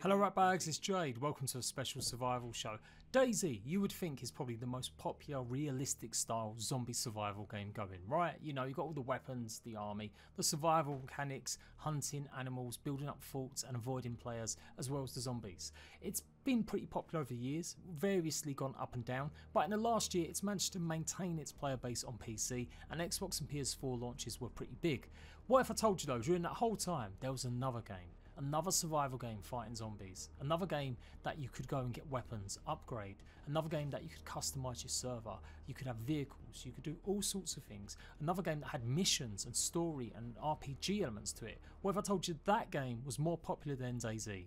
Hello ratbags, it's Jade. Welcome to a special survival show. DAYZ, you would think, is probably the most popular realistic style zombie survival game going, right? You know, you've got all the weapons, the army, the survival mechanics, hunting animals, building up forts and avoiding players, as well as the zombies. It's been pretty popular over the years, variously gone up and down, but in the last year it's managed to maintain its player base on PC, and Xbox and PS4 launches were pretty big. What if I told you though, during that whole time there was another game? Another survival game fighting zombies, another game that you could go and get weapons, upgrade, another game that you could customise your server, you could have vehicles, you could do all sorts of things, another game that had missions and story and RPG elements to it. What if I told you that game was more popular than DAYZ?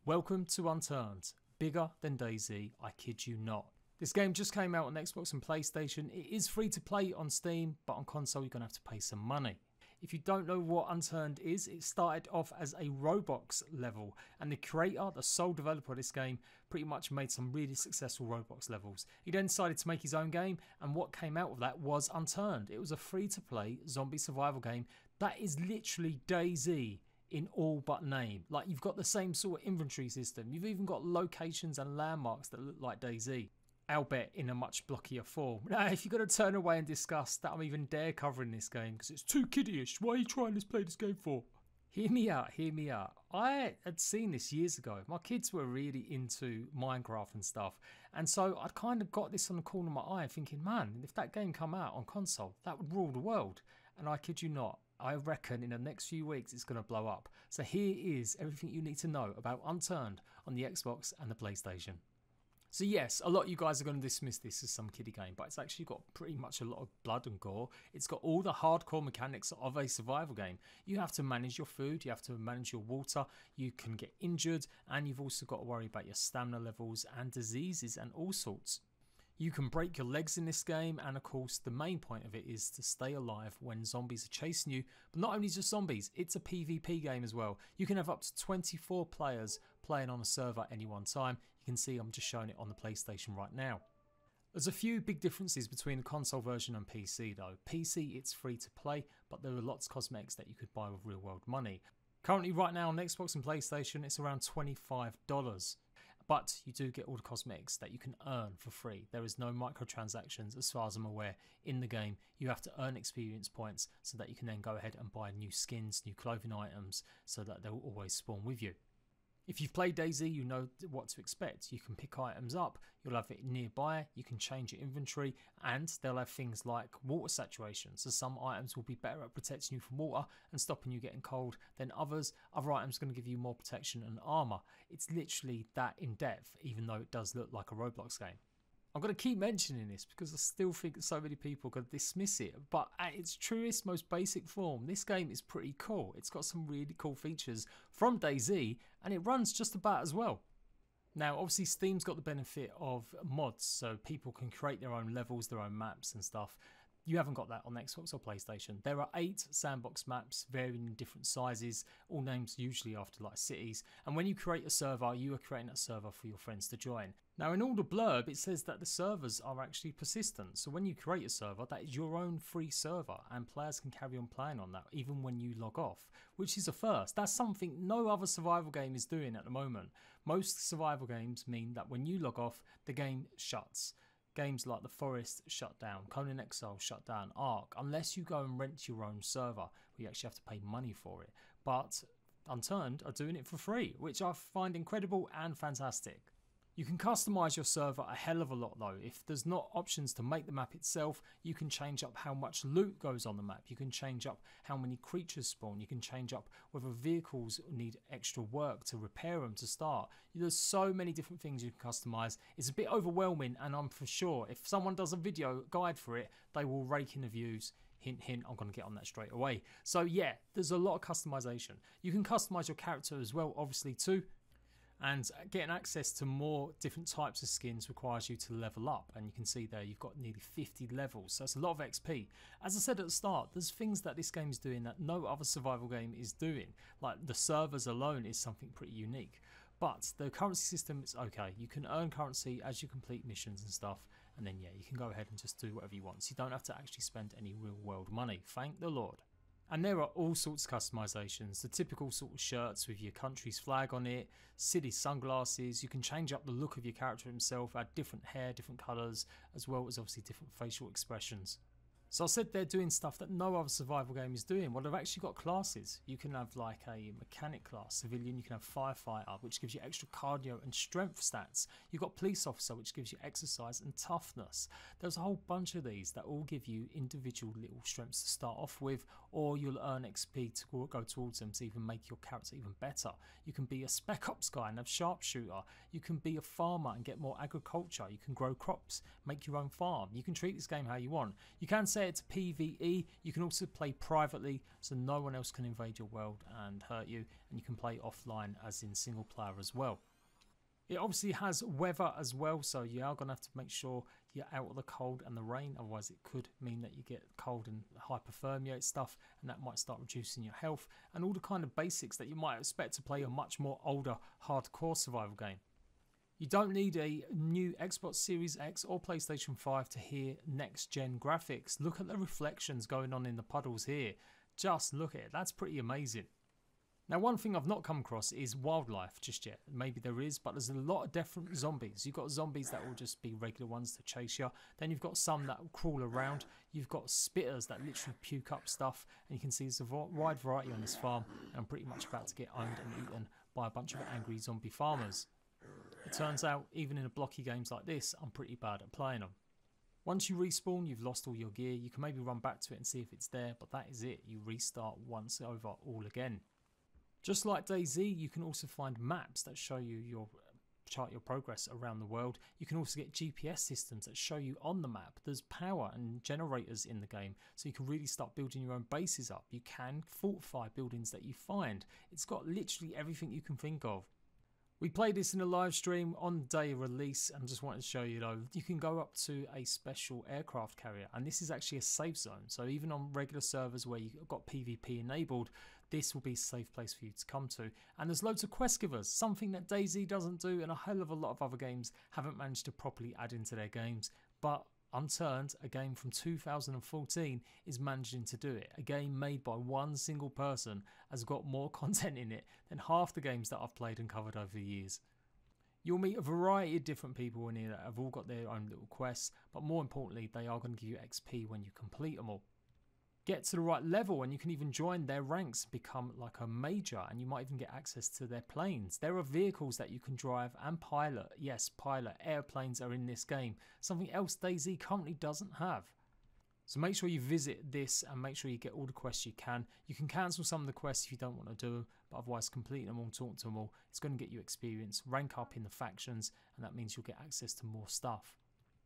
Welcome to Unturned, bigger than DAYZ, I kid you not. This game just came out on Xbox and PlayStation. It is free to play on Steam, but on console you're going to have to pay some money. If you don't know what Unturned is, it started off as a Roblox level, and the creator, the sole developer of this game, pretty much made some really successful Roblox levels. He then decided to make his own game, and what came out of that was Unturned. It was a free-to-play zombie survival game that is literally DAYZ in all but name. Like, you've got the same sort of inventory system, you've even got locations and landmarks that look like DAYZ. Albeit in a much blockier form. Now, if you're going to turn away and discuss that I'm even dare covering this game because it's too kiddyish, why are you trying to play this game for? Hear me out, hear me out. I had seen this years ago. My kids were really into Minecraft and stuff, and so I'd kind of got this on the corner of my eye thinking, man, if that game come out on console, that would rule the world. And I kid you not, I reckon in the next few weeks it's going to blow up. So here is everything you need to know about Unturned on the Xbox and the PlayStation. So yes, a lot of you guys are going to dismiss this as some kiddie game, but it's actually got pretty much a lot of blood and gore. It's got all the hardcore mechanics of a survival game. You have to manage your food, you have to manage your water, you can get injured, and you've also got to worry about your stamina levels and diseases and all sorts. You can break your legs in this game, and of course the main point of it is to stay alive when zombies are chasing you. But not only just zombies, it's a PvP game as well. You can have up to 24 players playing on a server at any one time. You can see I'm just showing it on the PlayStation right now. There's a few big differences between the console version and PC though. PC, it's free to play, but there are lots of cosmetics that you could buy with real world money. Currently right now on Xbox and PlayStation it's around $25. But you do get all the cosmetics that you can earn for free. There is no microtransactions as far as I'm aware in the game. You have to earn experience points so that you can then go ahead and buy new skins, new clothing items, so that they'll always spawn with you. If you've played DAYZ, you know what to expect. You can pick items up, you'll have it nearby, you can change your inventory, and they'll have things like water saturation. So some items will be better at protecting you from water and stopping you getting cold than others. Other items are going to give you more protection and armour. It's literally that in depth, even though it does look like a Roblox game. I'm going to keep mentioning this because I still think that so many people are going to dismiss it, but at its truest, most basic form, this game is pretty cool. It's got some really cool features from DAYZ, and it runs just about as well. Now obviously Steam's got the benefit of mods, so people can create their own levels, their own maps and stuff. You haven't got that on Xbox or PlayStation. There are 8 sandbox maps varying in different sizes, all named usually after like cities, and when you create a server, you are creating a server for your friends to join. Now in all the blurb it says that the servers are actually persistent, so when you create a server, that is your own free server and players can carry on playing on that even when you log off, which is a first. That's something no other survival game is doing at the moment. Most survival games mean that when you log off, the game shuts. Games like The Forest shut down, Conan Exile shut down, Ark, unless you go and rent your own server, where you actually have to pay money for it. But Unturned are doing it for free, which I find incredible and fantastic. You can customise your server a hell of a lot though. If there's not options to make the map itself, you can change up how much loot goes on the map, you can change up how many creatures spawn, you can change up whether vehicles need extra work to repair them to start. There's so many different things you can customise. It's a bit overwhelming, and I'm for sure if someone does a video guide for it, they will rake in the views. Hint, hint, I'm going to get on that straight away. So yeah, there's a lot of customisation. You can customise your character as well, obviously too. And getting access to more different types of skins requires you to level up, and you can see there you've got nearly 50 levels, so it's a lot of XP. As I said at the start, there's things that this game is doing that no other survival game is doing, like the servers alone is something pretty unique. But the currency system is okay. You can earn currency as you complete missions and stuff, and then yeah, you can go ahead and just do whatever you want, so you don't have to actually spend any real world money, thank the Lord. And there are all sorts of customizations, the typical sort of shirts with your country's flag on it, silly sunglasses. You can change up the look of your character himself, add different hair, different colours, as well as obviously different facial expressions. So I said they're doing stuff that no other survival game is doing. Well, they've actually got classes. You can have like a mechanic class, civilian, you can have firefighter, which gives you extra cardio and strength stats. You've got police officer, which gives you exercise and toughness. There's a whole bunch of these that all give you individual little strengths to start off with, or you'll earn XP to go towards them to even make your character even better. You can be a spec ops guy and have sharpshooter. You can be a farmer and get more agriculture. You can grow crops, make your own farm. You can treat this game how you want. You can say it's PvE. You can also play privately, so no one else can invade your world and hurt you, and you can play offline as in single player as well. It obviously has weather as well, so you are going to have to make sure you're out of the cold and the rain, otherwise it could mean that you get cold and hypothermia stuff, and that might start reducing your health, and all the kind of basics that you might expect to play a much more older hardcore survival game. You don't need a new Xbox Series X or PlayStation 5 to hear next-gen graphics. Look at the reflections going on in the puddles here. Just look at it. That's pretty amazing. Now, one thing I've not come across is wildlife just yet. Maybe there is, but there's a lot of different zombies. You've got zombies that will just be regular ones to chase you. Then you've got some that will crawl around. You've got spitters that literally puke up stuff. And you can see there's a wide variety on this farm. And I'm pretty much about to get owned and eaten by a bunch of angry zombie farmers. It turns out, even in a blocky games like this, I'm pretty bad at playing them. Once you respawn, you've lost all your gear. You can maybe run back to it and see if it's there, but that is it. You restart once over all again. Just like DayZ, you can also find maps that show you chart your progress around the world. You can also get GPS systems that show you on the map. There's power and generators in the game, so you can really start building your own bases up. You can fortify buildings that you find. It's got literally everything you can think of. We played this in a live stream on the day of release, and just wanted to show you though, you can go up to a special aircraft carrier, and this is actually a safe zone. So even on regular servers where you've got PvP enabled, this will be a safe place for you to come to. And there's loads of quest givers, something that DayZ doesn't do and a hell of a lot of other games haven't managed to properly add into their games. But Unturned, a game from 2014, is managing to do it. A game made by one single person has got more content in it than half the games that I've played and covered over the years. You'll meet a variety of different people in here that have all got their own little quests, but more importantly, they are going to give you XP when you complete them all. Get to the right level and you can even join their ranks, become like a major, and you might even get access to their planes. There are vehicles that you can drive and pilot. Yes, pilot. Airplanes are in this game. Something else DayZ currently doesn't have. So make sure you visit this and make sure you get all the quests you can. You can cancel some of the quests if you don't want to do them, but otherwise completing them all, talk to them all. It's going to get you experience, rank up in the factions, and that means you'll get access to more stuff.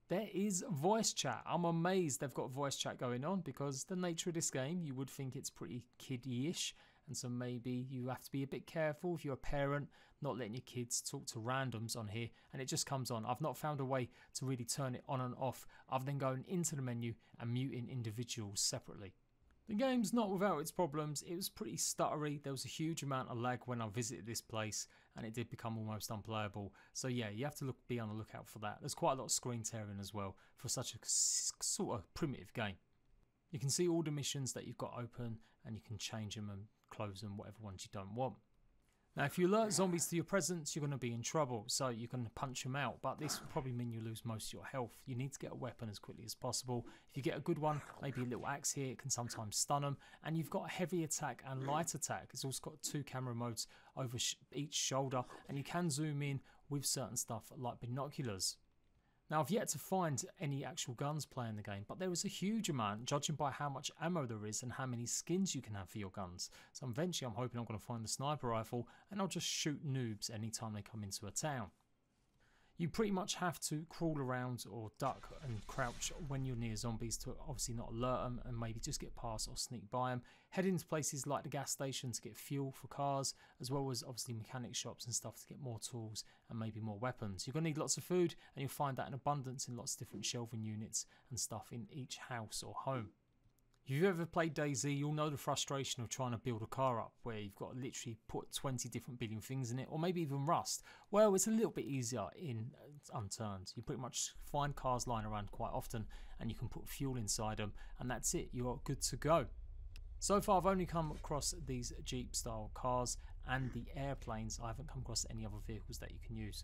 There is voice chat. I'm amazed they've got voice chat going on, because the nature of this game, you would think it's pretty kiddie-ish, and so maybe you have to be a bit careful if you're a parent, not letting your kids talk to randoms on here, and it just comes on. I've not found a way to really turn it on and off other than going into the menu and muting individuals separately. The game's not without its problems. It was pretty stuttery. There was a huge amount of lag when I visited this place, and it did become almost unplayable. So yeah, you have to be on the lookout for that. There's quite a lot of screen tearing as well for such a sort of primitive game. You can see all the missions that you've got open, and you can change them and close them, whatever ones you don't want. Now, if you alert zombies to your presence, you're going to be in trouble, so you can punch them out, but this will probably mean you lose most of your health. You need to get a weapon as quickly as possible. If you get a good one, maybe a little axe here, it can sometimes stun them, and you've got a heavy attack and light attack. It's also got 2 camera modes over each shoulder, and you can zoom in with certain stuff like binoculars. Now, I've yet to find any actual guns playing the game, but there is a huge amount, judging by how much ammo there is and how many skins you can have for your guns. So eventually I'm hoping I'm going to find the sniper rifle, and I'll just shoot noobs anytime they come into a town. You pretty much have to crawl around or duck and crouch when you're near zombies to obviously not alert them, and maybe just get past or sneak by them. Head into places like the gas station to get fuel for cars, as well as obviously mechanic shops and stuff to get more tools and maybe more weapons. You're going to need lots of food, and you'll find that in abundance in lots of different shelving units and stuff in each house or home. If you've ever played DayZ, you'll know the frustration of trying to build a car up where you've got to literally put 20 different billion things in it, or maybe even rust. Well, it's a little bit easier in Unturned. You pretty much find cars lying around quite often, and you can put fuel inside them, and that's it. You're good to go. So far I've only come across these Jeep style cars and the airplanes. I haven't come across any other vehicles that you can use.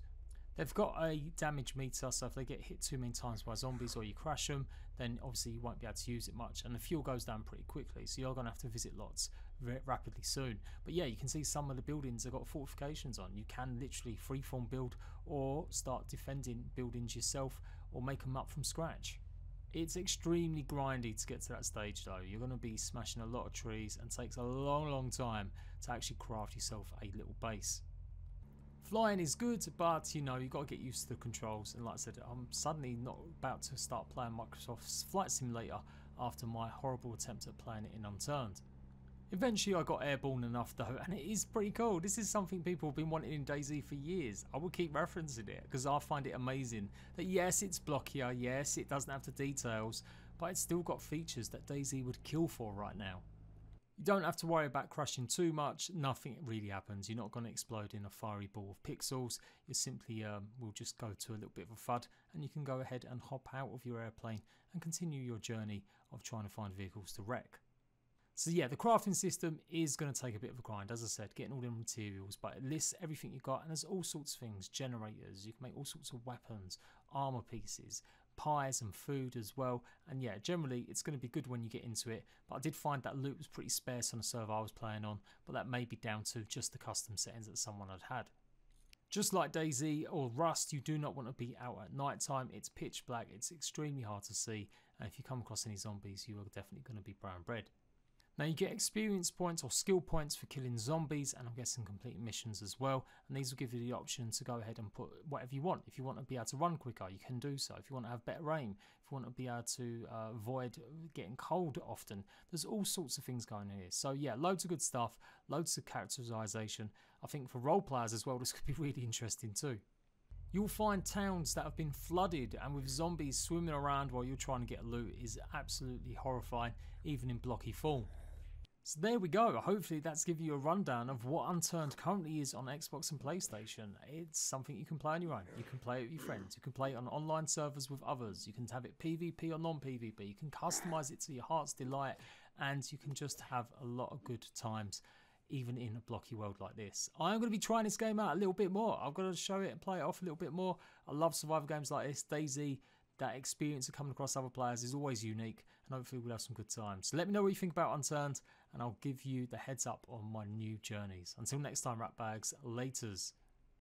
They've got a damage meter, so if they get hit too many times by zombies or you crash them, then obviously you won't be able to use it much, and the fuel goes down pretty quickly, so you're going to have to visit lots very rapidly soon. But yeah, you can see some of the buildings have got fortifications on. You can literally freeform build or start defending buildings yourself or make them up from scratch. It's extremely grindy to get to that stage though. You're going to be smashing a lot of trees and takes a long time to actually craft yourself a little base. Flying is good, but you know, you've got to get used to the controls, and like I said, I'm suddenly not about to start playing Microsoft's Flight Simulator after my horrible attempt at playing it in Unturned. Eventually I got airborne enough though, and it is pretty cool. This is something people have been wanting in DayZ for years. I will keep referencing it because I find it amazing that yes, it's blockier, yes, it doesn't have the details, but it's still got features that DayZ would kill for right now. You don't have to worry about crashing too much, nothing really happens. You're not going to explode in a fiery ball of pixels. You simply will just go to a little bit of a FUD, and you can go ahead and hop out of your airplane and continue your journey of trying to find vehicles to wreck. So yeah, the crafting system is going to take a bit of a grind, as I said, getting all the materials, but it lists everything you've got, and there's all sorts of things, generators, you can make all sorts of weapons, armor pieces, pies and food as well, and yeah, generally it's going to be good when you get into it, but I did find that loot was pretty sparse on the server I was playing on, but that may be down to just the custom settings that someone had. Just like DayZ or Rust, you do not want to be out at night time. It's pitch black, it's extremely hard to see, and if you come across any zombies, you are definitely going to be brown bread. Now you get experience points or skill points for killing zombies, and I'm guessing completing missions as well, and these will give you the option to go ahead and put whatever you want. If you want to be able to run quicker, you can do so. If you want to have better aim, if you want to be able to avoid getting cold often, there's all sorts of things going on here. So yeah, loads of good stuff, loads of characterization. I think for role players as well, this could be really interesting too. You'll find towns that have been flooded, and with zombies swimming around while you're trying to get loot is absolutely horrifying, even in blocky form. So there we go. Hopefully that's given you a rundown of what Unturned currently is on Xbox and PlayStation. It's something you can play on your own. You can play it with your friends. You can play it on online servers with others. You can have it PvP or non-PvP. You can customize it to your heart's delight, and you can just have a lot of good times, even in a blocky world like this. I'm going to be trying this game out a little bit more. I've got to show it and play it off a little bit more. I love survival games like this. DayZ, that experience of coming across other players is always unique, and hopefully we'll have some good times. So let me know what you think about Unturned, and I'll give you the heads up on my new journeys. Until next time, Ratbags, laters.